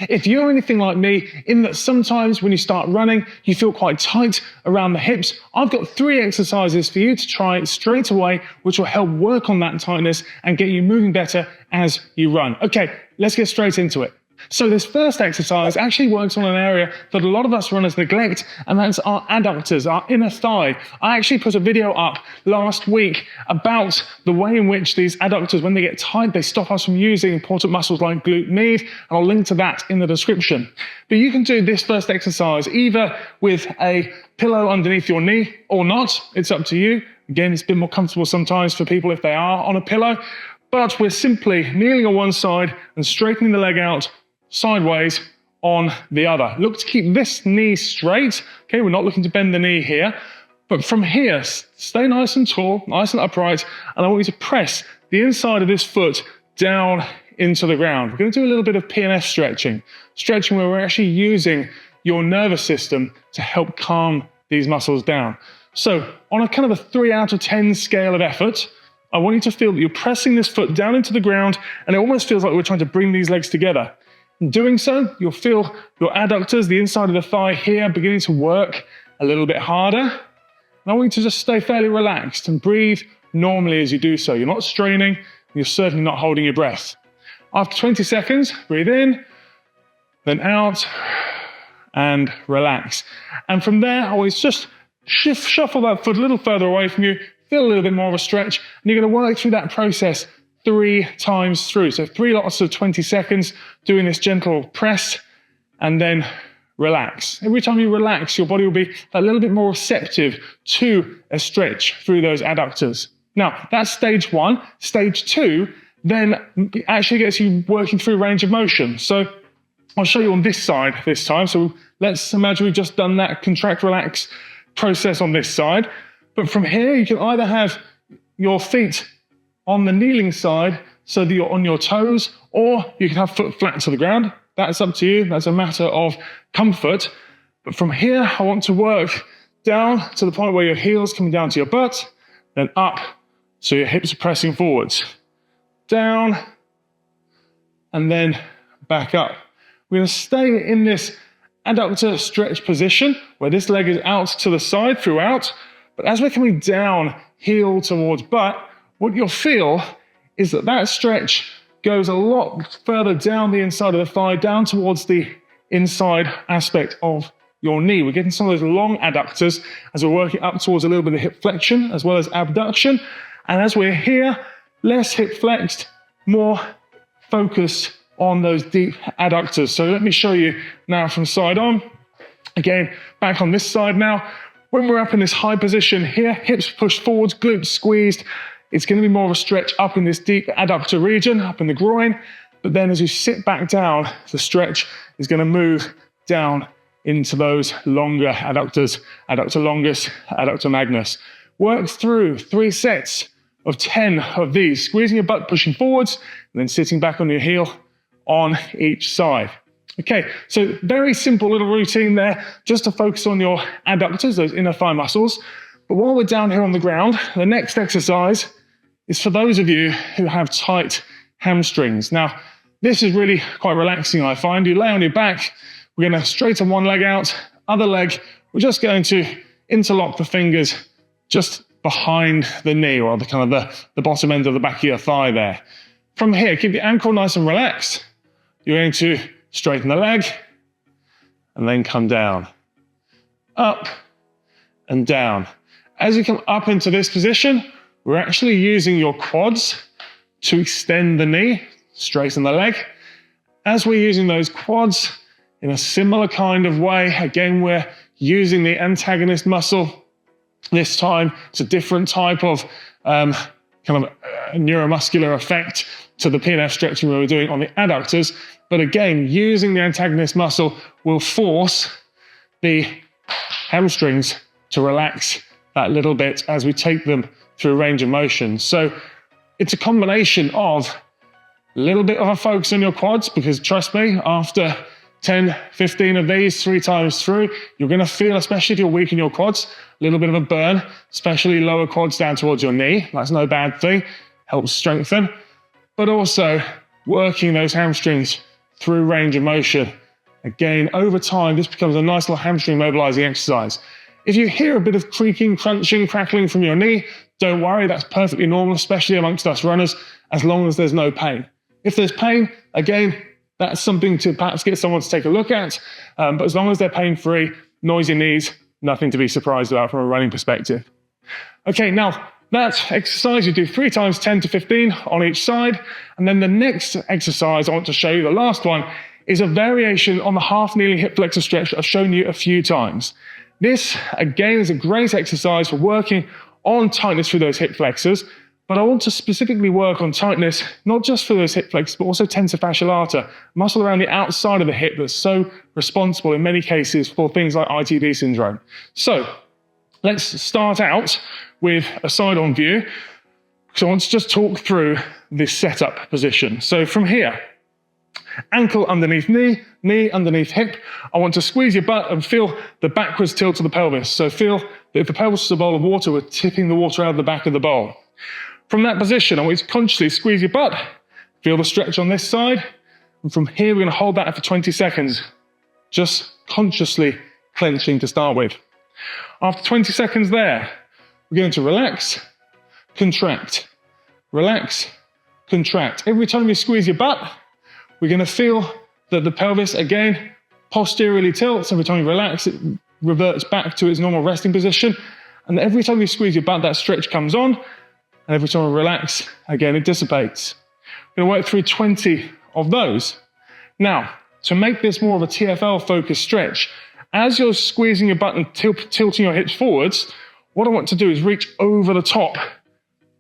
If you're anything like me, in that sometimes when you start running, you feel quite tight around the hips, I've got 3 exercises for you to try straight away, which will help work on that tightness and get you moving better as you run. Okay, let's get straight into it. So this first exercise actually works on an area that a lot of us runners neglect, and that's our adductors, our inner thigh. I actually put a video up last week about the way in which these adductors, when they get tight, they stop us from using important muscles like glute med, and I'll link to that in the description. But you can do this first exercise either with a pillow underneath your knee or not. It's up to you. Again, it's a bit more comfortable sometimes for people if they are on a pillow, but we're simply kneeling on one side and straightening the leg out sideways on the other. Look to keep this knee straight. Okay, we're not looking to bend the knee here, but from here, stay nice and tall, nice and upright, and I want you to press the inside of this foot down into the ground. We're going to do a little bit of P&F stretching where we're actually using your nervous system to help calm these muscles down. So on a kind of a 3 out of 10 scale of effort, I want you to feel that you're pressing this foot down into the ground, and it almost feels like we're trying to bring these legs together. In doing so, you'll feel your adductors, the inside of the thigh here, beginning to work a little bit harder. And I want you to just stay fairly relaxed and breathe normally as you do so. You're not straining, and you're certainly not holding your breath. After 20 seconds, breathe in, then out, and relax. And from there, I want you to just shuffle that foot a little further away from you, feel a little bit more of a stretch, and you're going to work through that process 3 times through. So 3 lots of 20 seconds, doing this gentle press, and then relax. Every time you relax, your body will be a little bit more receptive to a stretch through those adductors. Now, that's stage 1. Stage 2 then actually gets you working through range of motion. So I'll show you on this side this time. So let's imagine we've just done that contract, relax process on this side. But from here, you can either have your feet on the kneeling side so that you're on your toes, or you can have foot flat to the ground. That's up to you. That's a matter of comfort. But from here, I want to work down to the point where your heels coming down to your butt, then up so your hips are pressing forwards. Down, and then back up. We're going to stay in this adductor stretch position where this leg is out to the side throughout. But as we're coming down, heel towards butt, what you'll feel is that that stretch goes a lot further down the inside of the thigh, down towards the inside aspect of your knee. We're getting some of those long adductors as we're working up towards a little bit of hip flexion as well as abduction. And as we're here, less hip flexed, more focused on those deep adductors. So let me show you now from side on. Again, back on this side now. When we're up in this high position here, hips pushed forwards, glutes squeezed, it's going to be more of a stretch up in this deep adductor region, up in the groin. But then as you sit back down, the stretch is going to move down into those longer adductors, adductor longus, adductor magnus. Work through 3 sets of 10 of these, squeezing your butt, pushing forwards, and then sitting back on your heel on each side. Okay, so very simple little routine there, just to focus on your adductors, those inner thigh muscles. But while we're down here on the ground, the next exercise is for those of you who have tight hamstrings. Now, this is really quite relaxing, I find. You lay on your back, we're going to straighten one leg out, other leg, we're just going to interlock the fingers just behind the knee, or the kind of the bottom end of the back of your thigh there. From here, keep your ankle nice and relaxed. You're going to straighten the leg and then come down, up and down. As you come up into this position, we're actually using your quads to extend the knee, straighten the leg. As we're using those quads in a similar kind of way, again, we're using the antagonist muscle. This time, it's a different type of neuromuscular effect to the P&F stretching we were doing on the adductors. But again, using the antagonist muscle will force the hamstrings to relax that little bit as we take them through range of motion. So it's a combination of a little bit of a focus on your quads, because trust me, after 10, 15 of these 3 times through, you're going to feel, especially if you're weak in your quads, a little bit of a burn, especially lower quads down towards your knee. That's no bad thing, helps strengthen. But also working those hamstrings through range of motion. Again, over time, this becomes a nice little hamstring mobilizing exercise. If you hear a bit of creaking, crunching, crackling from your knee, don't worry, that's perfectly normal, especially amongst us runners, as long as there's no pain. If there's pain, again, that's something to perhaps get someone to take a look at, but as long as they're pain-free, noisy knees, nothing to be surprised about from a running perspective. Okay, now that exercise you do 3 times 10 to 15 on each side, and then the next exercise I want to show you, the last one, is a variation on the half kneeling hip flexor stretch that I've shown you a few times. This, again, is a great exercise for working on tightness through those hip flexors, but I want to specifically work on tightness, not just for those hip flexors, but also tensor fasciae lata, muscle around the outside of the hip that's so responsible in many cases for things like ITD syndrome. So let's start out with a side-on view. So I want to just talk through this setup position. So from here, ankle underneath knee, knee underneath hip. I want to squeeze your butt and feel the backwards tilt of the pelvis. So feel that if the pelvis is a bowl of water, we're tipping the water out of the back of the bowl. From that position, I want you to consciously squeeze your butt, feel the stretch on this side, and from here we're going to hold that for 20 seconds, just consciously clenching to start with. After 20 seconds there, we're going to relax, contract, relax, contract. Every time you squeeze your butt, we're going to feel that the pelvis, again, posteriorly tilts. Every time you relax, it reverts back to its normal resting position. And every time you squeeze your butt, that stretch comes on. And every time we relax, again, it dissipates. We're going to work through 20 of those. Now, to make this more of a TFL-focused stretch, as you're squeezing your butt and tilting your hips forwards, what I want to do is reach over the top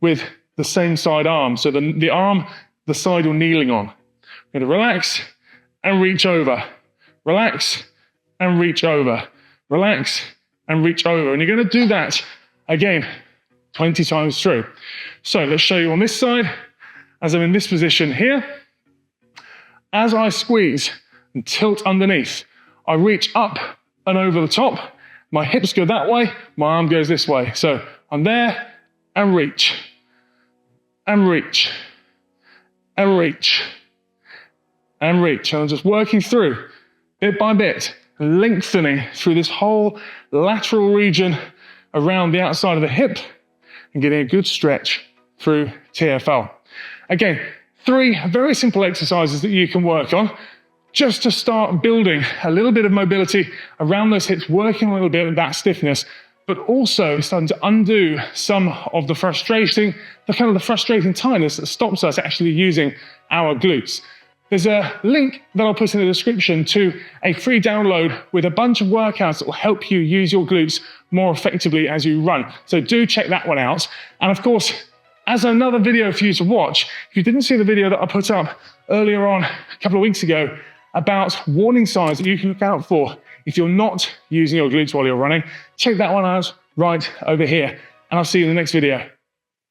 with the same side arm. So the arm, the side you're kneeling on. We're going to relax and reach over. Relax and reach over. Relax and reach over. And you're going to do that, again, 20 times through. So let's show you on this side, as I'm in this position here. As I squeeze and tilt underneath, I reach up and over the top. My hips go that way, my arm goes this way. So I'm there and reach, and reach, and reach, and reach. And I'm just working through, bit by bit, lengthening through this whole lateral region around the outside of the hip and getting a good stretch through TFL. Again, 3 very simple exercises that you can work on just to start building a little bit of mobility around those hips, working a little bit of that stiffness, but also starting to undo some of the frustrating tightness that stops us actually using our glutes. There's a link that I'll put in the description to a free download with a bunch of workouts that will help you use your glutes more effectively as you run. So do check that one out. And of course, as another video for you to watch, if you didn't see the video that I put up earlier on a couple of weeks ago about warning signs that you can look out for if you're not using your glutes while you're running, check that one out right over here. And I'll see you in the next video.